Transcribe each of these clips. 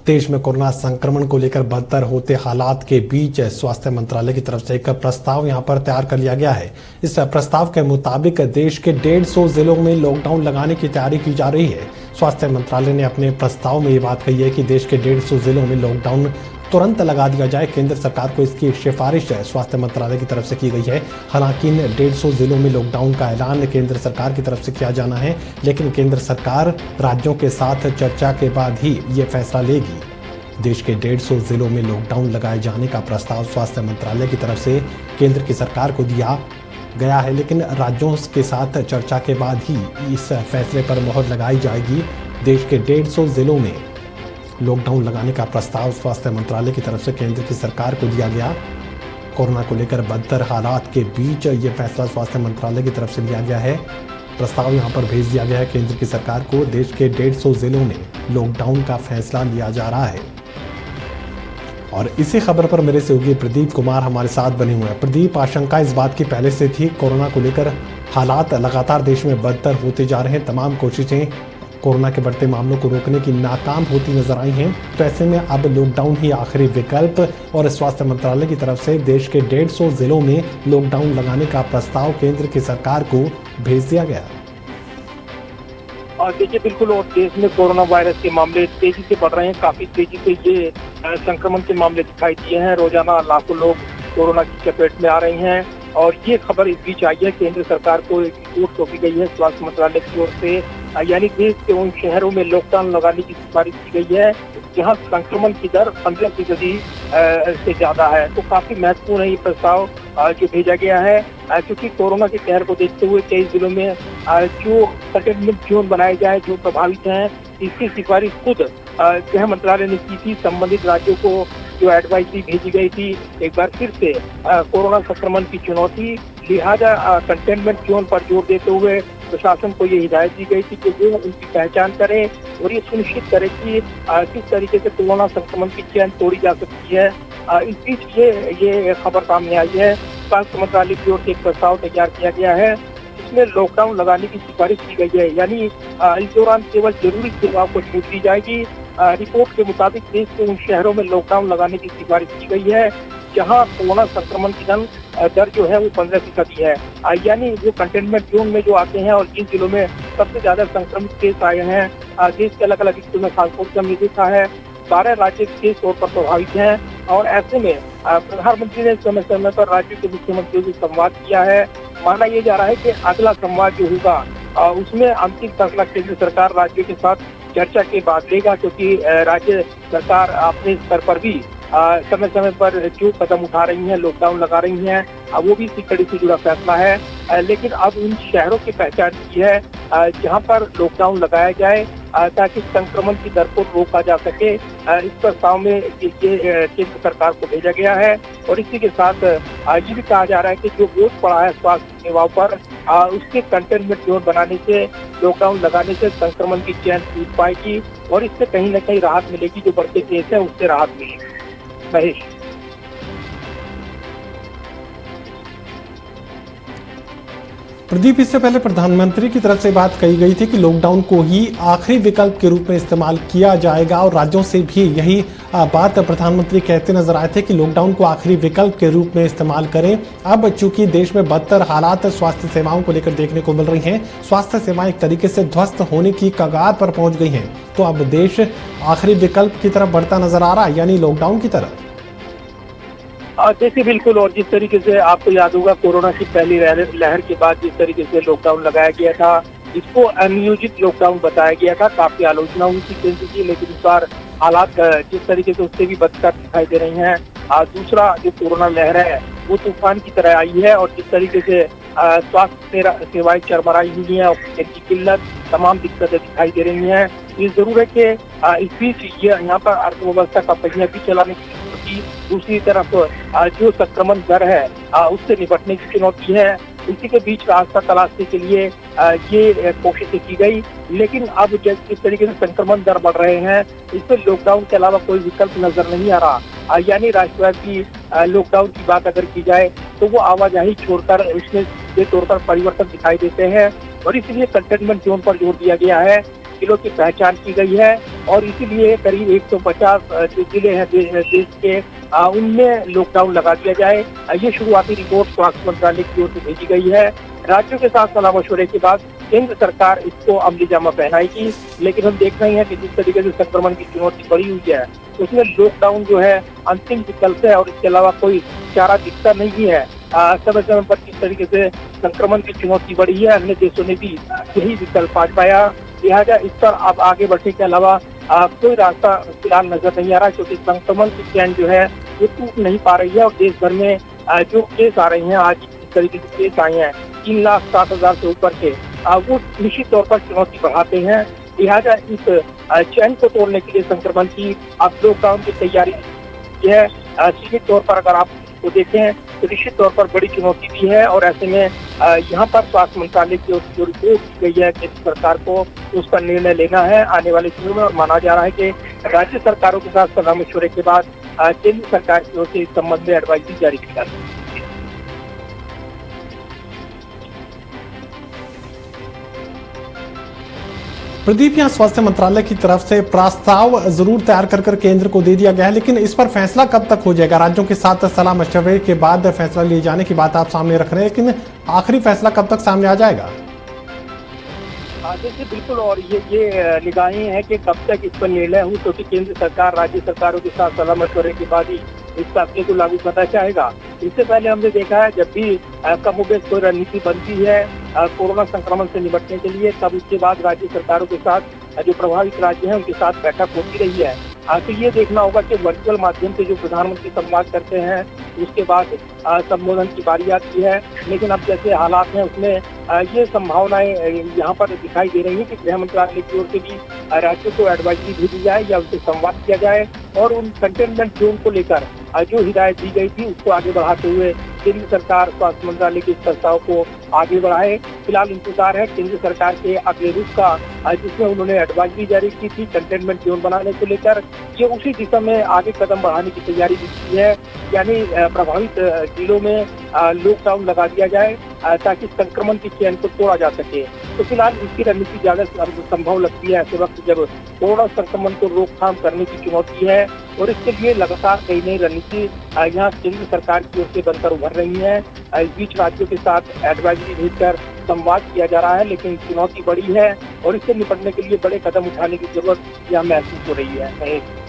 देश में कोरोना संक्रमण को लेकर बदतर होते हालात के बीच स्वास्थ्य मंत्रालय की तरफ से एक प्रस्ताव यहां पर तैयार कर लिया गया है। इस प्रस्ताव के मुताबिक देश के 150 जिलों में लॉकडाउन लगाने की तैयारी की जा रही है। स्वास्थ्य मंत्रालय ने अपने प्रस्ताव में ये बात कही है कि देश के 150 जिलों में लॉकडाउन तुरंत लगा दिया जाए। केंद्र सरकार को इसकी सिफारिश स्वास्थ्य मंत्रालय की तरफ से की गई है। हालांकि इन 150 जिलों में लॉकडाउन का ऐलान केंद्र सरकार की तरफ से किया जाना है, लेकिन केंद्र सरकार राज्यों के साथ चर्चा के बाद ही ये फैसला लेगी। देश के 150 जिलों में लॉकडाउन लगाए जाने का प्रस्ताव स्वास्थ्य मंत्रालय की तरफ से केंद्र की सरकार को दिया गया है, लेकिन राज्यों के साथ चर्चा के बाद ही इस फैसले पर मोहर लगाई जाएगी। देश के 150 जिलों में लॉकडाउन लगाने का प्रस्ताव स्वास्थ्य मंत्रालय की तरफ से केंद्र की सरकार को दिया गया। कोरोना को लेकर बदतर हालात के बीच ये फैसला स्वास्थ्य मंत्रालय की तरफ से लिया गया है। प्रस्ताव यहां पर भेज दिया गया है केंद्र की सरकार को। देश के 150 जिलों में लॉकडाउन का फैसला लिया जा रहा है। और इसी खबर पर मेरे सहयोगी प्रदीप कुमार हमारे साथ बने हुए हैं। प्रदीप, आशंका इस बात की पहले से थी, कोरोना को लेकर हालात लगातार देश में बदतर होते जा रहे हैं। तमाम कोशिशें कोरोना के बढ़ते मामलों को रोकने की नाकाम होती नजर आई हैं। तो ऐसे में अब लॉकडाउन ही आखिरी विकल्प और स्वास्थ्य मंत्रालय की तरफ से देश के 150 जिलों में लॉकडाउन लगाने का प्रस्ताव केंद्र की सरकार को भेज दिया गया। और देखिए, बिल्कुल, और देश में कोरोना वायरस के मामले तेजी से बढ़ रहे हैं। काफी तेजी से ये संक्रमण के मामले दिखाई दिए हैं। रोजाना लाखों लोग कोरोना की चपेट में आ रहे हैं। और ये खबर इस बीच आई है, केंद्र सरकार को एक रिपोर्ट सौंपी गई है स्वास्थ्य मंत्रालय की ओर से, यानी देश के उन शहरों में लॉकडाउन लगाने की सिफारिश की गई है जहां संक्रमण की दर 15% से ज्यादा है। तो काफी महत्वपूर्ण है ये प्रस्ताव जो भेजा गया है, क्योंकि कोरोना के कहर को देखते हुए कई जिलों में जो कंटेनमेंट जोन बनाए जाए जो प्रभावित हैं, इसकी सिफारिश खुद गृह मंत्रालय ने की थी। संबंधित राज्यों को जो एडवाइजरी भेजी गई थी, एक बार फिर से कोरोना संक्रमण की चुनौती, लिहाजा कंटेनमेंट जोन पर जोर देते हुए प्रशासन को ये हिदायत दी गई थी कि वो उनकी पहचान करें और ये सुनिश्चित करें कि किस तरीके से कोरोना संक्रमण की चेन तोड़ी जा सकती है। इस बीच ये खबर सामने आई है, स्वास्थ्य मंत्रालय की ओर से एक प्रस्ताव तैयार किया गया है जिसमें लॉकडाउन लगाने की सिफारिश की गई है, यानी इस दौरान केवल जरूरी सेवाओं को छूट दी जाएगी। रिपोर्ट के मुताबिक देश के उन शहरों में लॉकडाउन लगाने की सिफारिश की गई है जहां कोरोना संक्रमण की दर जो है वो 15% है, यानी जो कंटेनमेंट जोन में जो आते हैं और जिन जिलों में सबसे ज्यादा संक्रमित केस आए हैं, देश के अलग अलग हिस्सों में खासतौर से हमने देखा है 12 राज्य विशेष तौर पर प्रभावित हैं। और ऐसे में प्रधानमंत्री ने समय समय पर राज्यों के मुख्यमंत्रियों से संवाद किया है। माना यह जा रहा है कि अगला संवाद जो होगा उसमें अंतिम फैसला केंद्र सरकार राज्यों के साथ चर्चा के बाद लेगा, क्योंकि राज्य सरकार अपने स्तर पर भी समय समय पर जो कदम उठा रही हैं, लॉकडाउन लगा रही हैं, वो भी इसी कड़ी से जुड़ा फैसला है। लेकिन अब उन शहरों की पहचान की है जहां पर लॉकडाउन लगाया जाए ताकि संक्रमण की दर को रोका जा सके। इस प्रस्ताव में ये केंद्र सरकार को भेजा गया है। और इसी के साथ ये भी कहा जा रहा है कि जो बोझ पड़ा है स्वास्थ्य सेवाओं पर, उसके कंटेनमेंट जोन बनाने से, लॉकडाउन लगाने से संक्रमण की चेन टूट पाएगी और इससे कहीं न कहीं राहत मिलेगी। जो बढ़ते केस है उससे राहत मिलेगी। महेश, प्रदीप, इससे पहले प्रधानमंत्री की तरफ से बात कही गई थी कि लॉकडाउन को ही आखिरी विकल्प के रूप में इस्तेमाल किया जाएगा और राज्यों से भी यही बात प्रधानमंत्री कहते नजर आए थे कि लॉकडाउन को आखिरी विकल्प के रूप में इस्तेमाल करें। अब चूंकि देश में बदतर हालात स्वास्थ्य सेवाओं को लेकर देखने को मिल रही हैं, स्वास्थ्य सेवाएं एक तरीके से ध्वस्त होने की कगार पर पहुंच गई हैं, तो अब देश आखिरी विकल्प की तरफ बढ़ता नजर आ रहा है, यानी लॉकडाउन की तरफ। देखिए, बिल्कुल, और जिस तरीके से आपको याद होगा कोरोना की पहली लहर के बाद जिस तरीके से लॉकडाउन लगाया गया था, इसको अनियोजित लॉकडाउन बताया गया था। काफी आलोचना हुई थी केंद्र की, लेकिन इस बार हालात जिस तरीके से उससे भी बदतर दिखाई दे रही हैं। दूसरा जो कोरोना लहर है वो तूफान की तरह आई है और जिस तरीके से स्वास्थ्य सेवाएं चरमराई हुई हैं, ऑक्सीजन की किल्लत, तमाम दिक्कतें दिखाई दे रही हैं। ये जरूर है कि इस बीच यहाँ पर अर्थव्यवस्था का पहिया भी चलाने की चुनौती, दूसरी तरफ जो संक्रमण दर है उससे निपटने की चुनौती है। इसी के बीच रास्ता तलाशने के लिए ये कोशिशें की गई, लेकिन अब जिस तरीके से संक्रमण दर बढ़ रहे हैं, इसमें लॉकडाउन के अलावा कोई विकल्प नजर नहीं आ रहा। यानी राष्ट्रव्यापी लॉकडाउन की बात अगर की जाए तो वो आवाजाही छोड़कर उसमें तौर पर परिवर्तन दिखाई देते हैं और इसलिए कंटेनमेंट जोन पर जोर दिया गया है जिलों की पहचान की गई है और इसीलिए करीब 150 जो जिले हैं देश के उनमें लॉकडाउन लगा दिया जाए। ये शुरुआती रिपोर्ट स्वास्थ्य मंत्रालय की ओर से भेजी गई है। राज्यों के साथ सलाह मशवरे के बाद केंद्र सरकार इसको अमली जामा पहनाएगी, लेकिन हम देख रहे हैं कि जिस तरीके से संक्रमण की चुनौती बढ़ी हुई है उसमें लॉकडाउन जो है अंतिम विकल्प है और इसके अलावा कोई चारा दिखता नहीं है। समय समय पर जिस तरीके से संक्रमण की चुनौती बढ़ी है, अन्य देशों ने भी यही विकल्प आजमाया। लिहाजा इस पर अब आगे बढ़ने के अलावा कोई रास्ता फिलहाल नजर नहीं आ रहा, क्योंकि संक्रमण की चैन जो है वो टूट नहीं पा रही है और देश भर में जो केस आ रहे हैं, आज इस तरीके के केस आए हैं 3,07,000 से ऊपर के, वो निश्चित तौर पर चुनौती बढ़ाते हैं। लिहाजा इस चैन को तोड़ने के लिए संक्रमण की अब लॉकडाउन की तैयारी है। सीमित तौर पर अगर आप को देखें तो निश्चित तौर पर बड़ी चुनौती भी है और ऐसे में यहाँ पर स्वास्थ्य मंत्रालय की ओर से जो रिपोर्ट की गई है केंद्र सरकार को, उस पर निर्णय लेना है आने वाले दिनों में। और माना जा रहा है कि राज्य सरकारों के साथ सलाह मशवरे के बाद केंद्र सरकार की ओर से इस संबंध में एडवाइजरी जारी की जाती है। प्रदीप, यहाँ स्वास्थ्य मंत्रालय की तरफ से प्रस्ताव जरूर तैयार कर केंद्र को दे दिया गया है, लेकिन इस पर फैसला कब तक हो जाएगा? राज्यों के साथ सलाह मशवरे के बाद फैसला लिए जाने की बात आप सामने रख रहे हैं, लेकिन आखिरी फैसला कब तक सामने आ जाएगा? देखिए बिल्कुल, और ये निगाहें हैं कि कब तक इस पर निर्णय हो, क्योंकि केंद्र सरकार राज्य सरकारों के साथ सलाह मशवरे के बाद ही इस फैसले को लागू करना चाहेगा। इससे पहले हमने देखा है जब भी कमोबेश कोई रणनीति बनती है कोरोना संक्रमण से निपटने के लिए, तब उसके बाद राज्य सरकारों के साथ जो प्रभावित राज्य हैं उनके साथ बैठक होती रही है। तो ये देखना होगा कि वर्चुअल माध्यम से जो प्रधानमंत्री संवाद करते हैं उसके बाद संबोधन की बारी आती है, लेकिन अब जैसे हालात हैं उसमें ये संभावनाएं यहाँ पर दिखाई दे रही है कि गृह मंत्रालय की ओर से भी राज्यों को एडवाइजरी भेजी जाए या उनसे संवाद किया जाए और उन कंटेनमेंट जोन को लेकर जो हिदायत दी गई थी उसको आगे बढ़ाते हुए केंद्र सरकार स्वास्थ्य मंत्रालय के इस प्रस्ताव को आगे बढ़ाए। फिलहाल इंतजार है केंद्र सरकार के अगले रूप का, जिसमें उन्होंने एडवाइजरी जारी की थी कंटेनमेंट जोन बनाने को लेकर। ये उसी दिशा में आगे कदम बढ़ाने की तैयारी की है, यानी प्रभावित जिलों में लॉकडाउन लगा दिया जाए ताकि संक्रमण की चैन को तोड़ा जा सके। तो फिलहाल इसकी रणनीति ज्यादा संभव लगती है ऐसे वक्त जब कोरोना संक्रमण को रोकथाम करने की चुनौती है और इसके लिए लगातार कई नई रणनीति यहाँ केंद्र सरकार की ओर से बनकर उभर रही है। इस बीच राज्यों के साथ एडवाइजरी भेजकर संवाद किया जा रहा है, लेकिन चुनौती बड़ी है और इससे निपटने के लिए बड़े कदम उठाने की जरूरत यहाँ महसूस हो रही है।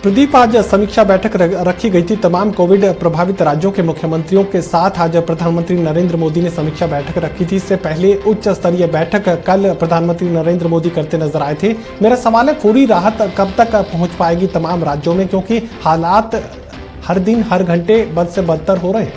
प्रदीप, आज समीक्षा बैठक रखी गई थी तमाम कोविड प्रभावित राज्यों के मुख्यमंत्रियों के साथ। आज प्रधानमंत्री नरेंद्र मोदी ने समीक्षा बैठक रखी थी। इससे पहले उच्च स्तरीय बैठक कल प्रधानमंत्री नरेंद्र मोदी करते नजर आए थे। मेरा सवाल है, पूरी राहत कब तक पहुंच पाएगी तमाम राज्यों में, क्योंकि हालात हर दिन हर घंटे बद से बदतर हो रहे हैं?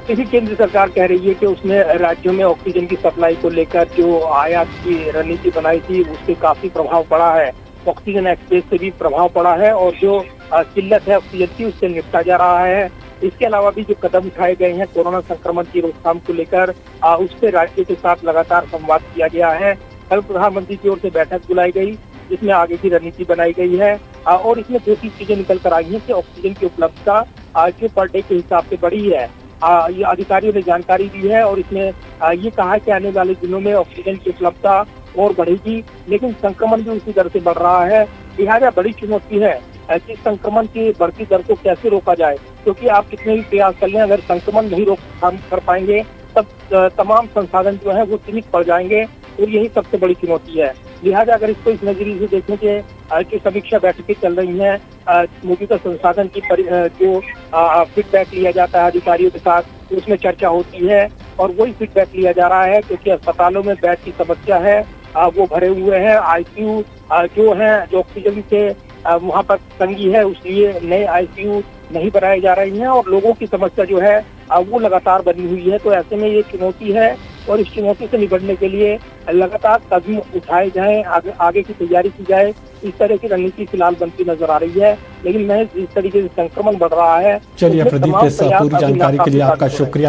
इसी केंद्र सरकार कह रही है कि उसने राज्यों में ऑक्सीजन की सप्लाई को लेकर जो आयात की रणनीति बनाई थी उससे काफी प्रभाव पड़ा है। ऑक्सीजन एक्सप्रेस से भी प्रभाव पड़ा है और जो किल्लत है ऑक्सीजन की उससे निपटा जा रहा है। इसके अलावा भी जो कदम उठाए गए हैं कोरोना संक्रमण की रोकथाम को लेकर, उस पर राज्य के साथ लगातार संवाद किया गया है। कल प्रधानमंत्री की ओर से बैठक बुलाई गई जिसमें आगे की रणनीति बनाई गई है और इसमें 2-3 चीजें निकल कर आई हैं कि ऑक्सीजन की उपलब्धता जो पर डे के हिसाब से बढ़ी है, ये अधिकारियों ने जानकारी दी है और इसमें ये कहा है कि आने वाले दिनों में ऑक्सीजन की उपलब्धता और बढ़ेगी, लेकिन संक्रमण भी उसी दर से बढ़ रहा है। लिहाजा बड़ी चुनौती है कि संक्रमण की बढ़ती दर को कैसे रोका जाए, क्योंकि आप कितने भी प्रयास कर लें अगर संक्रमण नहीं रोकथाम कर पाएंगे तब तमाम संसाधन जो है वो सीमित पड़ जाएंगे और यही सबसे बड़ी चुनौती है। लिहाजा अगर इसको इस नजरिए से देखें कि जो समीक्षा बैठकें चल रही हैं, मौजूदा संसाधन की जो फीडबैक लिया जाता है अधिकारियों के साथ, उसमें चर्चा होती है और वही फीडबैक लिया जा रहा है, क्योंकि अस्पतालों में बेड की समस्या है, वो भरे हुए हैं। आईसीयू जो है जो ऑक्सीजन के वहाँ पर तंगी है, उसलिए नए आईसीयू नहीं बनाए जा रहे हैं और लोगों की समस्या जो है वो लगातार बनी हुई है। तो ऐसे में ये चुनौती है और इस चुनौती से निपटने के लिए लगातार कदम उठाए जाएं, आगे की तैयारी की जाए। इस तरह की रणनीति फिलहाल बनती नजर आ रही है, लेकिन मैं जिस तरीके से संक्रमण बढ़ रहा है। चलिए प्रदीप, इस पूरी जानकारी के लिए आपका शुक्रिया।